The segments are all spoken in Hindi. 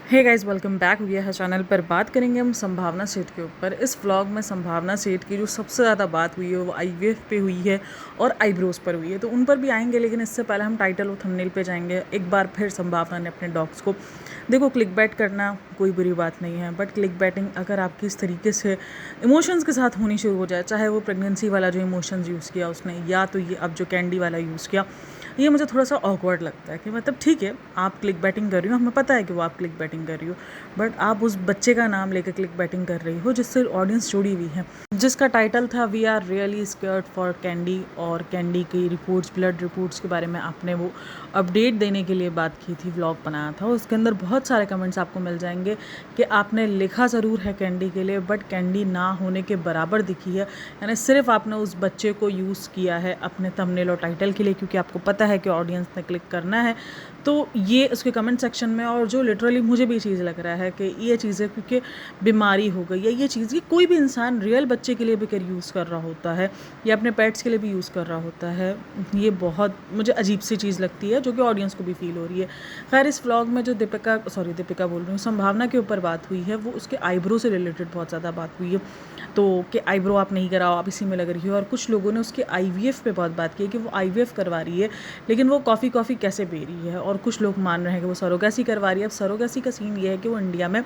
हे गाइस, वेलकम बैक हुआ है चैनल पर। बात करेंगे हम संभावना सेठ के ऊपर। इस व्लॉग में संभावना सेठ की जो सबसे ज़्यादा बात हुई है वो आईवीएफ पे हुई है और आईब्रोज़ पर हुई है, तो उन पर भी आएंगे। लेकिन इससे पहले हम टाइटल और थंबनेल पे जाएंगे। एक बार फिर संभावना ने अपने डॉग्स को देखो, क्लिक बैट करना कोई बुरी बात नहीं है, बट क्लिक बैटिंग अगर आपकी इस तरीके से इमोशंस के साथ होनी शुरू हो जाए, चाहे वो प्रेगनेंसी वाला जो इमोशंस यूज़ किया उसने, या तो ये अब जो कैंडी वाला यूज़ किया, ये मुझे थोड़ा सा ऑकवर्ड लगता है कि मतलब ठीक है, आप क्लिक बैटिंग कर रही हो, हमें पता है कि वो आप क्लिक बैटिंग कर रही हो, बट आप उस बच्चे का नाम लेकर क्लिक बैटिंग कर रही हो जिससे ऑडियंस जुड़ी हुई है, जिसका टाइटल था we are really scared for candy, और कैंडी की रिपोर्ट्स, ब्लड रिपोर्ट्स के बारे में आपने वो अपडेट देने के लिए बात की थी, व्लॉग बनाया था। उसके अंदर बहुत सारे कमेंट्स आपको मिल जाएंगे कि आपने लिखा ज़रूर है कैंडी के लिए, बट कैंडी ना होने के बराबर दिखी है, यानी सिर्फ आपने उस बच्चे को यूज़ किया है अपने थंबनेल और टाइटल के लिए, क्योंकि आपको पता है कि ऑडियंस ने क्लिक करना है। तो ये उसके कमेंट सेक्शन में, और जो लिटरली मुझे भी चीज़ लग रहा है कि ये चीज़ें क्योंकि बीमारी हो गई है, ये चीज़ ये कोई भी इंसान रियल बच्चे के लिए भी कर यूज़ कर रहा होता है या अपने पेट्स के लिए भी यूज़ कर रहा होता है, ये बहुत मुझे अजीब सी चीज़ लगती है जो कि ऑडियंस को भी फील हो रही है। खैर, इस व्लॉग में जो दीपिका बोल रही हूँ, संभावना के ऊपर बात हुई है, वो उसके आईब्रो से रिलेटेड बहुत ज़्यादा बात हुई है। तो कि आईब्रो आप नहीं कराओ, आप इसी में लग रही हो, और कुछ लोगों ने उसके आईवीएफ पे बहुत बात की है कि वो आईवीएफ करवा रही है लेकिन वो कॉफ़ी कैसे पी रही है, और कुछ लोग मान रहे हैं कि वो सरोगेसी करवा रही है। अब सरोगेसी का सीन ये है कि वो इंडिया में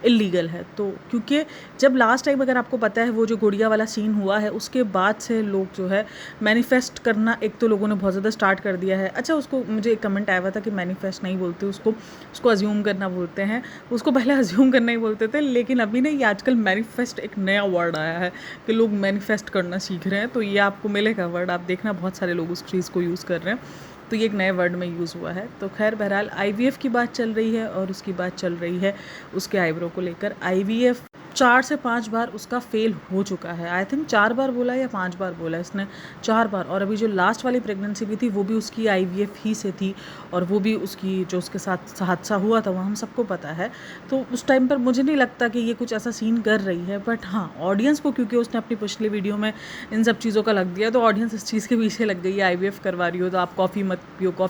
इलीगल है, तो क्योंकि जब लास्ट टाइम अगर आपको पता है वो जो गुड़िया वाला सीन हुआ है, उसके बाद से लोग जो है मैनिफेस्ट करना, एक तो लोगों ने बहुत ज़्यादा स्टार्ट कर दिया है। अच्छा, उसको मुझे एक कमेंट आया हुआ था कि मैनिफेस्ट नहीं बोलते, उसको अज्यूम करना बोलते हैं। उसको पहले अज्यूम करना ही बोलते थे, लेकिन अभी नहीं, ये आजकल मैनिफेस्ट एक नया वर्ड आया है कि लोग मैनिफेस्ट करना सीख रहे हैं, तो ये आपको मिलेगा वर्ड, आप देखना बहुत सारे लोग उस चीज़ को यूज़ कर रहे हैं, तो ये एक नए वर्ड में यूज़ हुआ है। तो खैर, बहरहाल आईवीएफ की बात चल रही है, और उसकी बात चल रही है उसके आईब्रो को लेकर। आईवीएफ 4 से 5 बार उसका फेल हो चुका है। आई थिंक 4 बार बोला या 5 बार बोला इसने, 4 बार। और अभी जो लास्ट वाली प्रेगनेंसी भी थी वो भी उसकी आईवीएफ ही से थी, और वो भी उसकी जो उसके साथ हादसा हुआ था वो हम सबको पता है। तो उस टाइम पर मुझे नहीं लगता कि ये कुछ ऐसा सीन कर रही है, बट हाँ, ऑडियंस को, क्योंकि उसने अपनी पिछली वीडियो में इन सब चीज़ों का लग दिया, तो ऑडियंस इस चीज़ के पीछे लग गई है। आईवीएफ करवा रही हो तो आप कॉफ़ी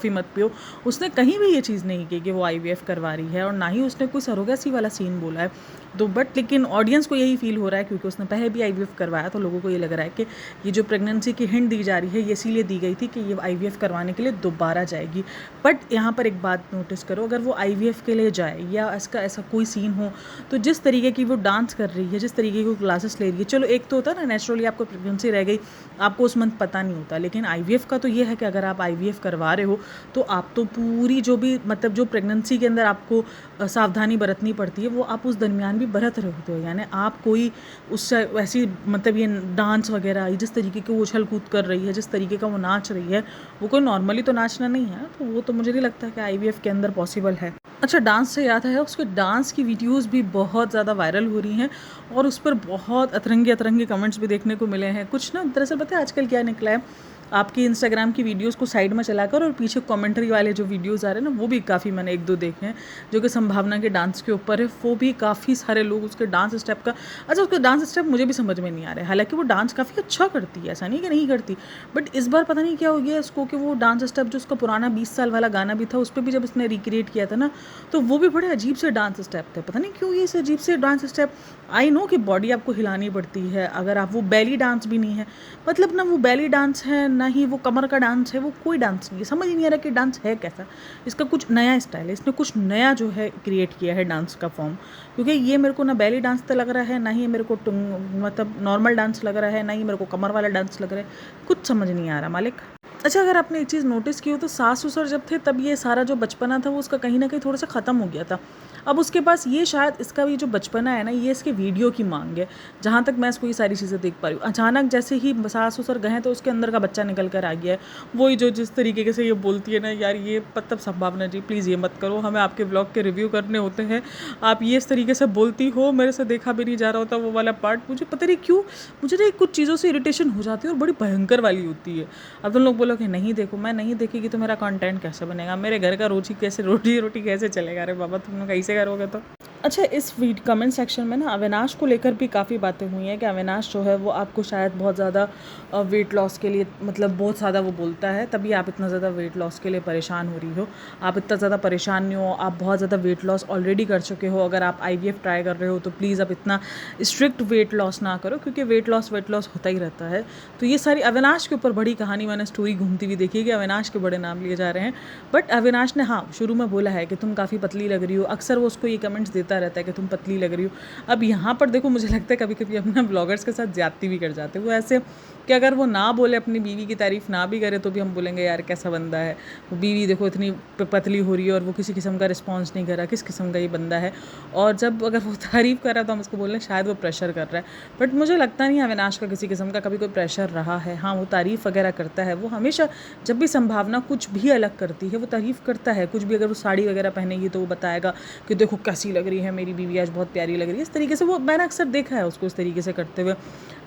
मत पियो। उसने कहीं भी ये चीज़ नहीं की कि वो आईवीएफ करवा रही है, और ना ही उसने कोई सरोगेसी वाला सीन बोला है। तो बट लेकिन ऑडियंस को यही फील हो रहा है, क्योंकि उसने पहले भी आईवीएफ करवाया, तो लोगों को ये लग रहा है कि ये जो प्रेगनेंसी की हिंट दी जा रही है ये इसीलिए दी गई थी कि ये आईवीएफ करवाने के लिए दोबारा जाएगी। बट यहाँ पर एक बात नोटिस करो, अगर वो आईवीएफ के लिए जाए या इसका ऐसा कोई सीन हो, तो जिस तरीके की वो डांस कर रही है, जिस तरीके की वो क्लासेस ले रही है, चलो एक तो होता है ना, नेचुरली आपको प्रेगनेंसी रह गई, आपको उस मंथ पता नहीं होता, लेकिन आईवीएफ का तो ये है कि अगर आप आईवीएफ करवा रहे हो तो आप तो पूरी जो भी मतलब जो प्रेगनेंसी के अंदर आपको सावधानी बरतनी पड़ती है वो आप उस दरमियान भी बरत रहे होते हो। यानी आप कोई उससे वैसी मतलब ये डांस वगैरह, जिस तरीके की वो उछल कूद कर रही है, जिस तरीके का वो नाच रही है, वो कोई नॉर्मली तो नाचना नहीं है, तो वो तो मुझे नहीं लगता कि आईवीएफ के अंदर पॉसिबल है। अच्छा, डांस से याद है, उसके डांस की वीडियोस भी बहुत ज़्यादा वायरल हो रही हैं, और उस पर बहुत अतरंगे कमेंट्स भी देखने को मिले हैं। कुछ ना, दरअसल पता है आजकल क्या निकला है, आपकी इंस्टाग्राम की वीडियोस को साइड में चलाकर और पीछे कमेंट्री वाले जो वीडियोस आ रहे हैं ना, वो भी काफ़ी मैंने 1-2 देखे हैं जो कि संभावना के डांस के ऊपर है। वो भी काफ़ी सारे लोग उसके डांस स्टेप का, अच्छा उसके डांस स्टेप मुझे भी समझ में नहीं आ रहे, हालांकि वो डांस काफ़ी अच्छा करती है, ऐसा नहीं कि नहीं करती, बट इस बार पता नहीं क्या हो गया उसको कि वो डांस स्टेप जो उसका पुराना 20 साल वाला गाना भी था, उस पर भी जब उसने रिक्रिएट किया था ना, तो वो भी बड़े अजीब से डांस स्टेप थे। पता नहीं क्यों ये अजीब से डांस स्टेप। आई नो कि बॉडी आपको हिलानी पड़ती है, अगर आप, वो बैली डांस भी नहीं है, मतलब ना वो बैली डांस है ना ही वो कमर का डांस है, वो कोई डांस नहीं है, समझ ही नहीं आ रहा कि डांस है कैसा। इसका कुछ नया स्टाइल है, इसने कुछ नया जो है क्रिएट किया है डांस का फॉर्म, क्योंकि ये मेरे को ना बैली डांस तो लग रहा है, ना ही मेरे को मतलब नॉर्मल डांस लग रहा है, ना ही मेरे को कमर वाला डांस लग रहा है, कुछ समझ नहीं आ रहा मालिक। अच्छा, अगर आपने एक चीज़ नोटिस की हो तो सास ससुर जब थे तब ये सारा जो बचपना था वो उसका कहीं ना कहीं थोड़ा सा ख़त्म हो गया था। अब उसके पास ये शायद इसका भी जो बचपना है ना, ये इसके वीडियो की मांग है, जहाँ तक मैं इसको ये सारी चीज़ें देख पा रही हूँ। अचानक जैसे ही सास ससुर गए तो उसके अंदर का बच्चा निकल कर आ गया है, वही जो जिस तरीके से ये बोलती है ना, यार ये मतलब संभावना जी प्लीज़ ये मत करो, हमें आपके ब्लॉग के रिव्यू करने होते हैं, आप ये इस तरीके से बोलती हो, मेरे से देखा भी नहीं जा रहा होता वो वाला पार्ट। मुझे पता नहीं क्यों, मुझे ना कुछ चीज़ों से इरिटेशन हो जाती है और बड़ी भयंकर वाली होती है। अब तुम लोग बोलो कि नहीं देखो, मैं नहीं देखेगी तो मेरा कंटेंट कैसे बनेगा, मेरे घर का रोटी कैसे चलेगा? अरे बाबा, तुम लोग कैसे करोगे? तो अच्छा, इस कमेंट सेक्शन में ना अविनाश को लेकर भी काफ़ी बातें हुई हैं कि अविनाश जो है वो आपको शायद बहुत ज़्यादा वेट लॉस के लिए, मतलब बहुत ज़्यादा वो बोलता है, तभी आप इतना ज़्यादा वेट लॉस के लिए परेशान हो रही हो। आप इतना ज़्यादा परेशान नहीं हो, आप बहुत ज़्यादा वेट लॉस ऑलरेडी कर चुके हो। अगर आप IVF ट्राई कर रहे हो तो प्लीज़ आप इतना स्ट्रिक्ट वेट लॉस ना करो, क्योंकि वेट लॉस होता ही रहता है। तो ये सारी अविनाश के ऊपर बड़ी कहानी मैंने स्टोरी घूमती हुई देखी है कि अविनाश के बड़े नाम लिए जा रहे हैं। बट अविनाश ने हाँ शुरू में बोला है कि तुम काफ़ी पतली लग रही हो, अक्सर वो उसको ये कमेंट्स देता रहता है कि तुम पतली लग रही हो। अब यहाँ पर देखो, मुझे लगता है कभी कभी अपना ब्लॉगर्स के साथ ज्यादती भी कर जाते हैं वो, ऐसे कि अगर वो ना बोले, अपनी बीवी की तारीफ़ ना भी करे, तो भी हम बोलेंगे यार कैसा बंदा है वो, बीवी देखो इतनी पतली हो रही है और वो किसी किस्म का रिस्पॉन्स नहीं कर रहा, किस किस्म का ये बंदा है। और जब अगर वो तारीफ़ कर रहा है तो हम उसको बोल रहे हैं शायद वो प्रेशर कर रहा है। बट मुझे लगता नहीं है अविनाश का किसी किस्म का कभी कोई प्रेशर रहा है। हाँ, वो तारीफ़ वगैरह करता है, वो हमेशा जब भी संभावना कुछ भी अलग करती है वो तारीफ़ करता है। कुछ भी अगर वो साड़ी वगैरह पहनेगी तो वो बताएगा कि देखो कैसी लग रही है मेरी बीवी, आज बहुत प्यारी लग रही है। इस तरीके से वो, मैंने अक्सर देखा है उसको इस तरीके से करते हुए।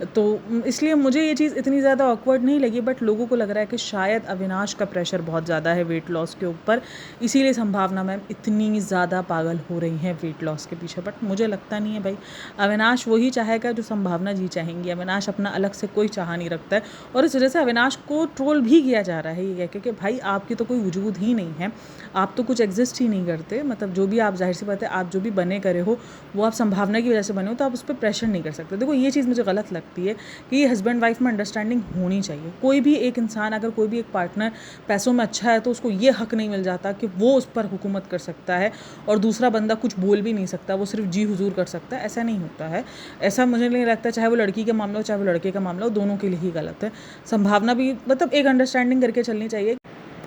तो इसलिए मुझे ये चीज़ इतनी ज़्यादा ऑकवर्ड नहीं लगी। बट लोगों को लग रहा है कि शायद अविनाश का प्रेशर बहुत ज़्यादा है वेट लॉस के ऊपर, इसीलिए संभावना मैम इतनी ज़्यादा पागल हो रही हैं वेट लॉस के पीछे। बट मुझे लगता नहीं है भाई, अविनाश वही चाहेगा जो संभावना जी चाहेंगी। अविनाश अपना अलग से कोई चाह नहीं रखता है, और इस वजह से अविनाश को ट्रोल भी किया जा रहा है ये कह के कि भाई आपकी तो कोई वजूद ही नहीं है, आप तो कुछ एग्जिस्ट ही नहीं करते। मतलब जो भी आप, जाहिर सी बात है, आप जो भी बने करे हो वो आप संभावना की वजह से बने हो, तो आप उस पर प्रेशर नहीं कर सकते। देखो ये चीज़ मुझे गलत लगती है कि ये हस्बैंड वाइफ में अंडरस्टैंडिंग होनी चाहिए। कोई भी एक इंसान, अगर कोई भी एक पार्टनर पैसों में अच्छा है तो उसको ये हक नहीं मिल जाता कि वो उस पर हुकूमत कर सकता है और दूसरा बंदा कुछ बोल भी नहीं सकता, वो सिर्फ जी हुजूर कर सकता है। ऐसा नहीं होता है। ऐसा मुझे नहीं लगता, चाहे वो लड़की का मामला हो चाहे वो लड़के का मामला हो, दोनों के लिए ही गलत है। संभावना भी, मतलब एक अंडरस्टैंडिंग करके चलनी चाहिए।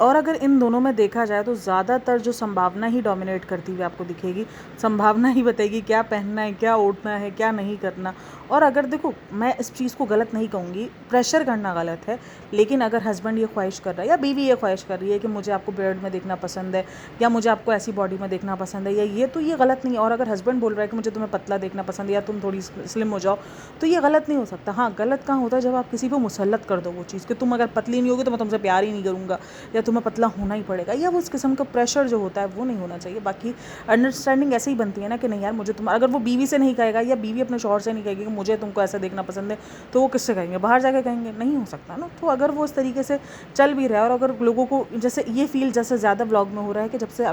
और अगर इन दोनों में देखा जाए तो ज़्यादातर जो संभावना ही डोमिनेट करती हुई आपको दिखेगी। संभावना ही बताएगी क्या पहनना है, क्या ओढ़ना है, क्या नहीं करना। और अगर देखो, मैं इस चीज़ को गलत नहीं कहूँगी, प्रेशर करना गलत है, लेकिन अगर हस्बैंड ये ख्वाहिश कर रहा है या बीवी ये ख्वाहिश कर रही है कि मुझे आपको बियर्ड में देखना पसंद है या मुझे आपको ऐसी बॉडी में देखना पसंद है या ये, तो ये गलत नहीं है। और अगर हस्बैंड बोल रहा है कि मुझे तुम्हें पतला देखना पसंद है या तुम थोड़ी स्लिम हो जाओ, तो ये गलत नहीं हो सकता। हाँ, गलत कहाँ होता है, जब आप किसी को मुसल्लत कर दो वो चीज़ कि तुम अगर पतली नहीं होगी तो मैं तुमसे प्यार ही नहीं करूँगा या तुम्हें पतला होना ही पड़ेगा, या वो उस किस्म का प्रेशर जो होता है वो नहीं होना चाहिए। बाकी अंडरस्टैंडिंग ऐसे ही बनती है ना कि नहीं यार मुझे तुम, अगर वो बीवी से नहीं कहेगा या बीवी अपने शौहर से नहीं कहेगी कि मुझे तुमको ऐसा देखना पसंद है, तो वो किससे कहेंगे, बाहर जाकर कहेंगे, नहीं हो सकता ना। तो अगर वो इस तरीके से चल भी रहा है, और अगर लोगों को जैसे ये फील जैसे ज़्यादा ब्लॉग में हो रहा है कि जब से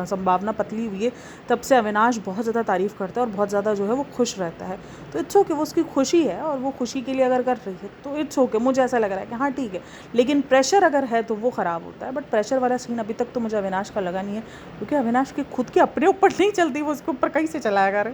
संभावना पतली हुई है तब से अविनाश बहुत ज़्यादा तारीफ़ करता है और बहुत ज़्यादा जो है वो खुश रहता है, तो इट्स ओके, वो उसकी खुशी है और वो खुशी के लिए अगर कर रही है तो इट्स ओके। मुझे ऐसा लग रहा है कि हाँ ठीक है, लेकिन प्रेशर अगर है तो वो ख़राब होता है। बट प्रेशर वाला सीन अभी तक तो मुझे अविनाश का लगा नहीं है, क्योंकि अविनाश के खुद के अपने ऊपर नहीं चलती, वो उसके ऊपर कहीं से चलाया कर।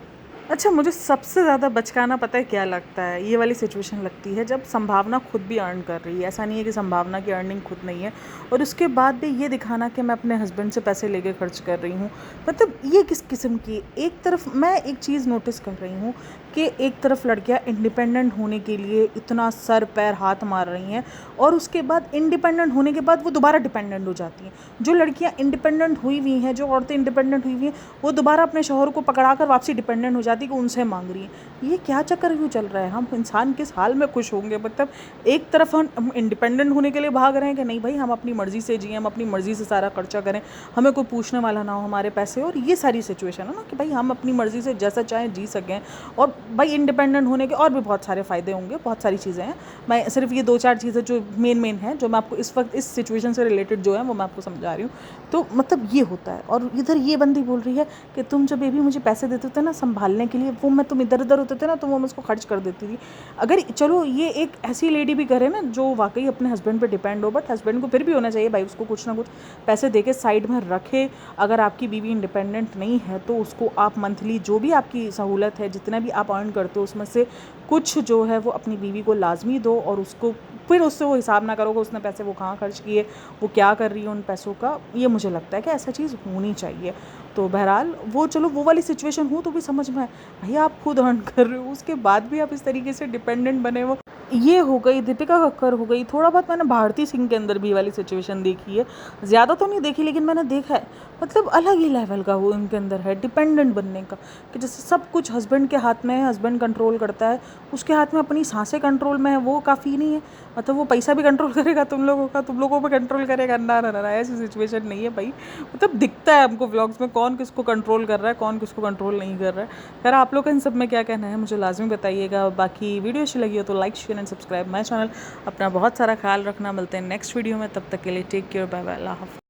अच्छा, मुझे सबसे ज़्यादा बचकाना पता है क्या लगता है, ये वाली सिचुएशन लगती है जब संभावना खुद भी अर्न कर रही है। ऐसा नहीं है कि संभावना की अर्निंग खुद नहीं है, और उसके बाद भी ये दिखाना कि मैं अपने हस्बैंड से पैसे लेके खर्च कर रही हूँ। मतलब ये किस किस्म की, एक तरफ मैं एक चीज़ नोटिस कर रही हूँ कि एक तरफ लड़कियाँ इंडिपेंडेंट होने के लिए इतना सर पैर हाथ मार रही हैं, और उसके बाद इंडिपेंडेंट होने के बाद वो दोबारा डिपेंडेंट हो जाती हैं। जो लड़कियाँ इंडिपेंडेंट हुई हुई हैं, जो औरतें इंडिपेंडेंट हुई हुई हैं, वो दोबारा अपने शौहर को पकड़ा कर वापसी डिपेंडेंट हो जाती है कि उनसे मांग रही हैं। ये क्या चक्कर क्यों चल रहा है? हम इंसान किस हाल में खुश होंगे? मतलब एक तरफ हम इंडिपेंडेंट होने के लिए भाग रहे हैं कि नहीं भाई हम अपनी मर्ज़ी से जिए, हम अपनी मर्ज़ी से सारा खर्चा करें, हमें कोई पूछने वाला ना हो हमारे पैसे, और ये सारी सिचुएशन है ना कि भाई हम अपनी मर्ज़ी से जैसा चाहें जी सकें। और भाई इंडिपेंडेंट होने के और भी बहुत सारे फ़ायदे होंगे, बहुत सारी चीज़ें हैं। मैं सिर्फ ये 2-4 चीज़ें जो मेन हैं, जो मैं आपको इस वक्त इस सिचुएशन से रिलेटेड जो है वो मैं आपको समझा रही हूँ। तो मतलब ये होता है। और इधर ये बंदी बोल रही है कि तुम जब बेबी मुझे पैसे देते थे ना संभालने के लिए, वो मैं तुम इधर उधर होते थे ना तो वो मैं उसको खर्च कर देती थी। अगर चलो ये एक ऐसी लेडी भी करे ना जो वाकई अपने हस्बैंड पे डिपेंड हो, बट हस्बैंड को फिर भी होना चाहिए भाई उसको कुछ ना कुछ पैसे दे के साइड में रखे। अगर आपकी बीवी इंडिपेंडेंट नहीं है तो उसको आप मंथली जो भी आपकी सहूलत है, जितना भी आप अर्न करते हो, उसमें से कुछ जो है वो अपनी बीवी को लाजमी दो, और उसको फिर उससे वो हिसाब ना करो कि उसने पैसे वो कहाँ खर्च किए, वो क्या कर रही है उन पैसों का। ये मुझे लगता है कि ऐसा चीज़ होनी चाहिए। तो बहरहाल वो चलो वो वाली सिचुएशन हो तो भी समझ में आए, भाई आप खुद अर्न कर रहे हो, उसके बाद भी आप इस तरीके से डिपेंडेंट बने हो। ये हो गई, दीपिका कक्कर हो गई, थोड़ा बहुत मैंने भारती सिंह के अंदर भी वाली सिचुएशन देखी है, ज़्यादा तो नहीं देखी लेकिन मैंने देखा है। मतलब अलग ही लेवल का वो उनके अंदर है डिपेंडेंट बनने का, कि जैसे सब कुछ हस्बैंड के हाथ में है, हस्बैंड कंट्रोल करता है, उसके हाथ में अपनी सांसें कंट्रोल में है, वो काफ़ी नहीं है। मतलब वो पैसा भी कंट्रोल करेगा तुम लोगों का, तुम लोगों पे कंट्रोल करेगा, ना ना ना ना, ऐसी सिचुएशन नहीं है भाई। मतलब दिखता है हमको व्लॉग्स में कौन किसको कंट्रोल कर रहा है, कौन किसको कंट्रोल नहीं कर रहा है। खैर आप लोग का इन सब में क्या कहना है मुझे लाजमी बताइएगा। बाकी वीडियो अच्छी लगी हो तो like share and subscribe my channel. अपना बहुत सारा ख्याल रखना, मिलते हैं नेक्स्ट वीडियो में, तब तक के लिए टेक केयर, बाय बाय, अल्लाह हाफ़िज़।